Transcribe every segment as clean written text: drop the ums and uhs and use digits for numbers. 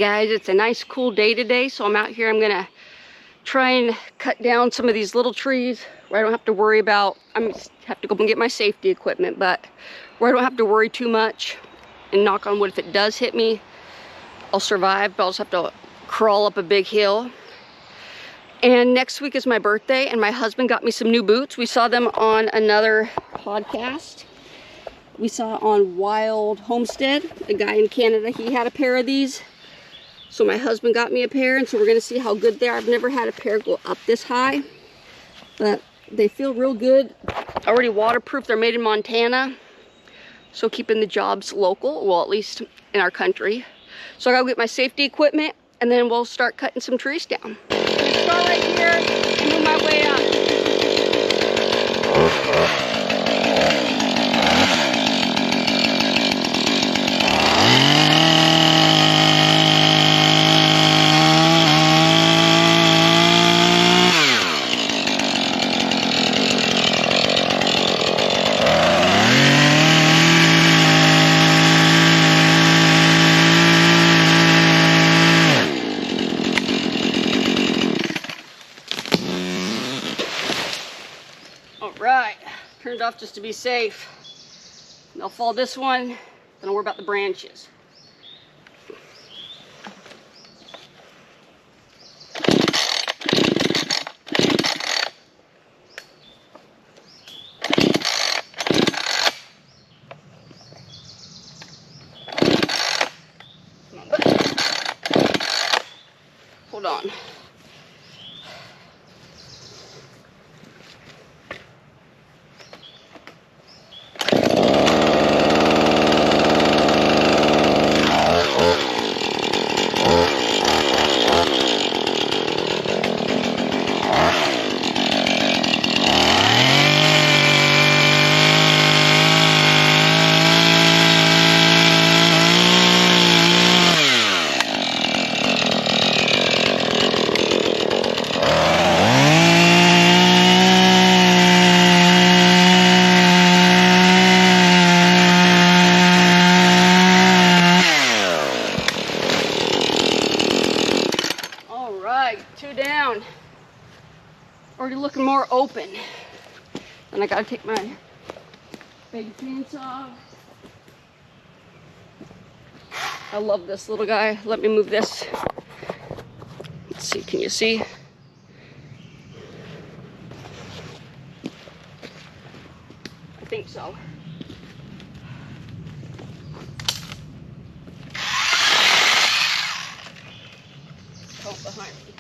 guys, it's a nice cool day today, so I'm out here. I'm gonna try and cut down some of these little trees where I don't have to worry about, have to go and get my safety equipment, but where I don't have to worry too much. And knock on wood, if it does hit me, I'll survive, but I'll just have to crawl up a big hill. And next week is my birthday, and my husband got me some new boots. We saw them on another podcast. We saw on Wild Homestead, a guy in Canada, he had a pair of these. So my husband got me a pair, and so we're gonna see how good they are. I've never had a pair go up this high, but they feel real good. Already waterproof, they're made in Montana. So keeping the jobs local, well, at least in our country. So I gotta get my safety equipment, and then we'll start cutting some trees down. I'm gonna start right here and move my way up. Right, turned off just to be safe. They'll fall this one, then I'll worry about the branches. Hold on. Two down. Already looking more open. And I gotta take my big chainsaw. I love this little guy. Let me move this. Let's see, can you see? I think so. Oh, behind me.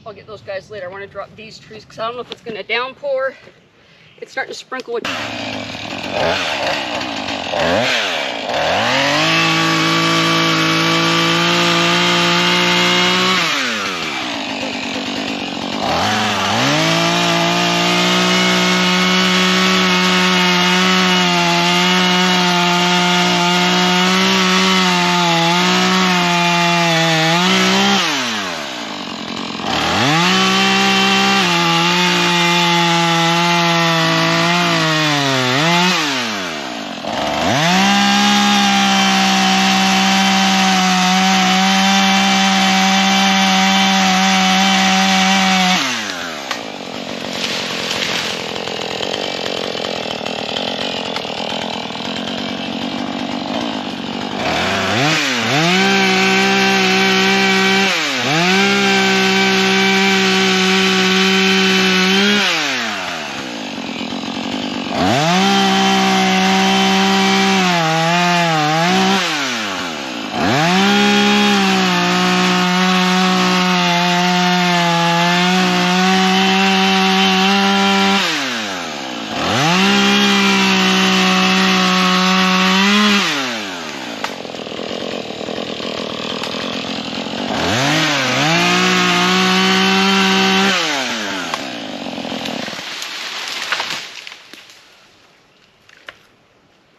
I'll get those guys later. I want to drop these trees because I don't know if it's going to downpour. It's starting to sprinkle with...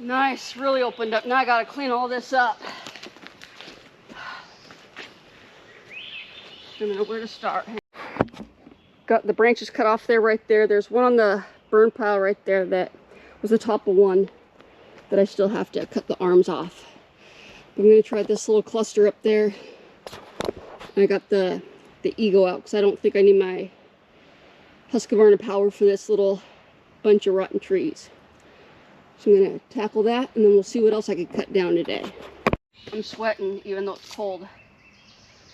Nice, really opened up. Now I gotta clean all this up. I don't know where to start. Got the branches cut off there, right there. There's one on the burn pile right there that was the top of one that I still have to cut the arms off. I'm gonna try this little cluster up there. I got the ego out because I don't think I need my Husqvarna power for this little bunch of rotten trees. So I'm gonna tackle that and then we'll see what else I can cut down today. I'm sweating even though it's cold.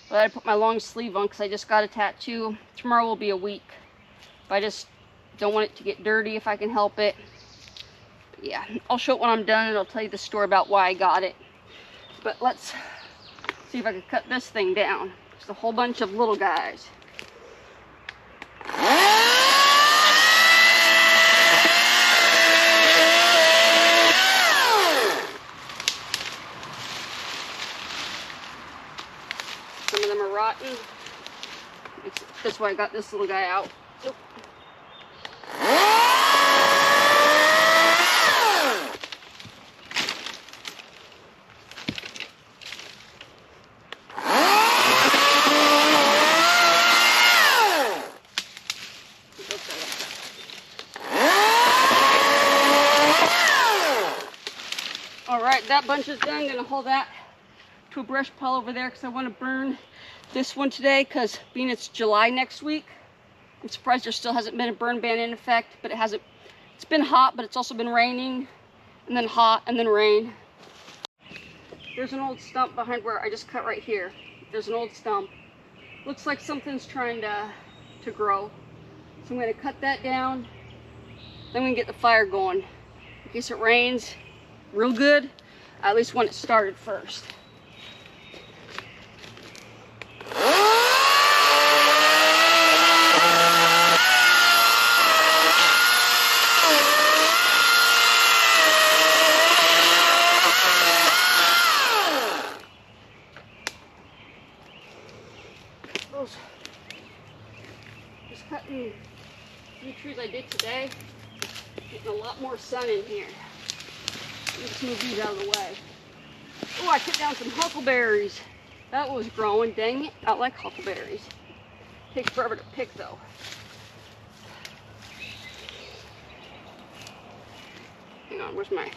But I put my long sleeve on because I just got a tattoo. Tomorrow will be a week. But I just don't want it to get dirty if I can help it. But yeah, I'll show it when I'm done and I'll tell you the story about why I got it. But let's see if I can cut this thing down. It's a whole bunch of little guys. Some of them are rotten. That's why I got this little guy out. Nope. Alright, that bunch is done. I'm going to hold that to a brush pile over there because I want to burn this one today because being it's July next week, I'm surprised there still hasn't been a burn ban in effect, but it hasn't. It's been hot, but it's also been raining, and then hot, and then rain. There's an old stump behind where I just cut right here. There's an old stump. Looks like something's trying to grow. So I'm going to cut that down. Then we can get the fire going. In case it rains real good, I at least want it started first. Just cutting a few trees I did today. Getting a lot more sun in here. Let's move these out of the way. Oh, I cut down some huckleberries. That was growing, dang it. I like huckleberries. Takes forever to pick though. Hang on, where's my...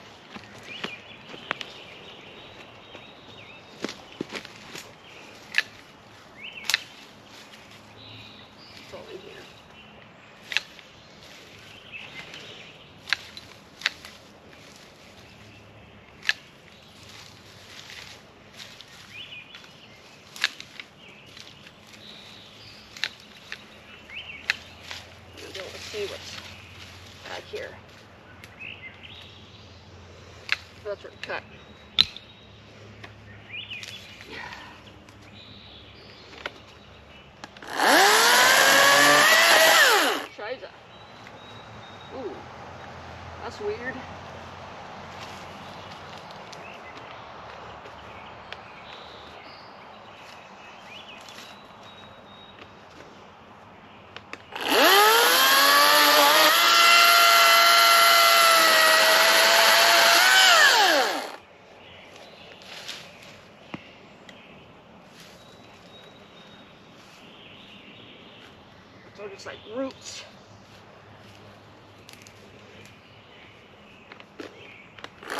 It's all in here. See what's back here. That's where it cut. Shiza. Ooh, that's weird. So just like roots. I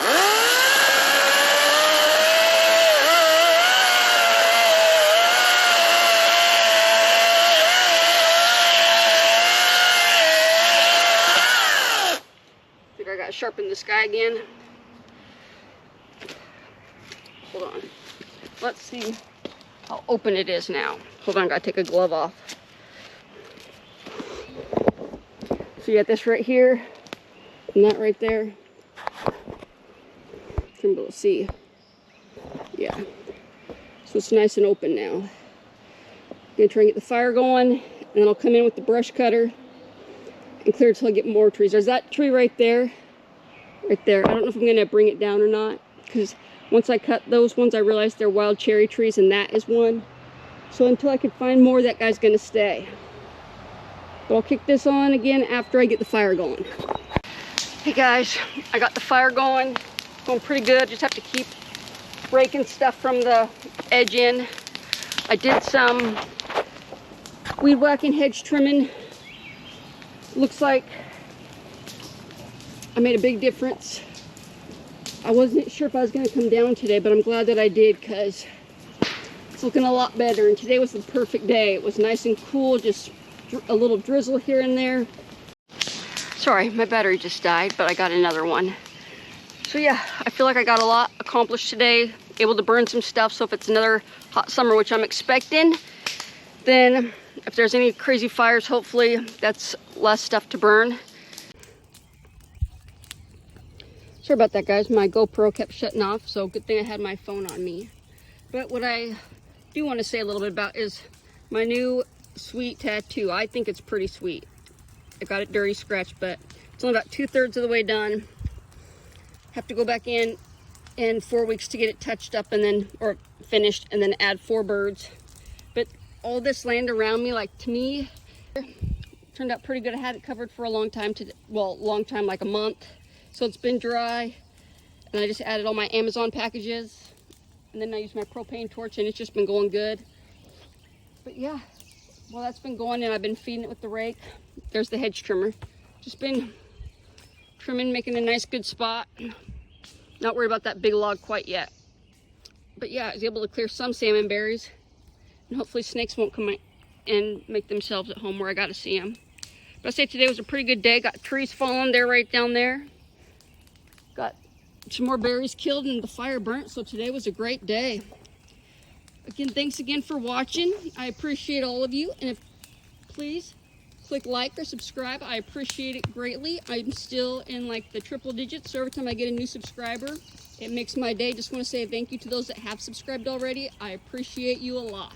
think I gotta sharpen this guy again. Hold on. Let's see how open it is now. Hold on, I gotta take a glove off. So you got this right here, and that right there. Can able to see. Yeah. So it's nice and open now. I'm gonna try and get the fire going, and then I'll come in with the brush cutter and clear until I get more trees. There's that tree right there. Right there. I don't know if I'm gonna bring it down or not, because once I cut those ones, I realized they're wild cherry trees, and that is one. So until I can find more, that guy's gonna stay. But I'll kick this on again after I get the fire going. Hey guys, I got the fire going. Going pretty good. Just have to keep breaking stuff from the edge in. I did some weed whacking, hedge trimming. Looks like I made a big difference. I wasn't sure if I was going to come down today, but I'm glad that I did because it's looking a lot better. And today was the perfect day. It was nice and cool, just a little drizzle here and there. Sorry, my battery just died, but I got another one. So yeah, I feel like I got a lot accomplished today. Able to burn some stuff, so if it's another hot summer, which I'm expecting, then if there's any crazy fires, hopefully that's less stuff to burn. Sorry about that, guys. My GoPro kept shutting off, so good thing I had my phone on me. But what I do want to say a little bit about is my new sweet tattoo. I think it's pretty sweet. I got it dirty scratched, but it's only about 2/3 of the way done. Have to go back in 4 weeks to get it touched up and then, or finished, and then add 4 birds. But all this land around me, like, to me, turned out pretty good. I had it covered for a long time, long time, like a month. So it's been dry, and I just added all my Amazon packages, and then I used my propane torch, and it's just been going good. But yeah, well, that's been going, and I've been feeding it with the rake. There's the hedge trimmer. Just been trimming, making a nice good spot. Not worried about that big log quite yet. But yeah, I was able to clear some salmon berries, and hopefully snakes won't come and make themselves at home where I got to see them. But I say today was a pretty good day. Got trees falling there, right down there. Got some more berries killed and the fire burnt, so today was a great day. Again, thanks again for watching. I appreciate all of you, and if please click like or subscribe. I appreciate it greatly. I'm still in like the triple digits, so every time I get a new subscriber, it makes my day. Just want to say thank you to those that have subscribed already. I appreciate you a lot.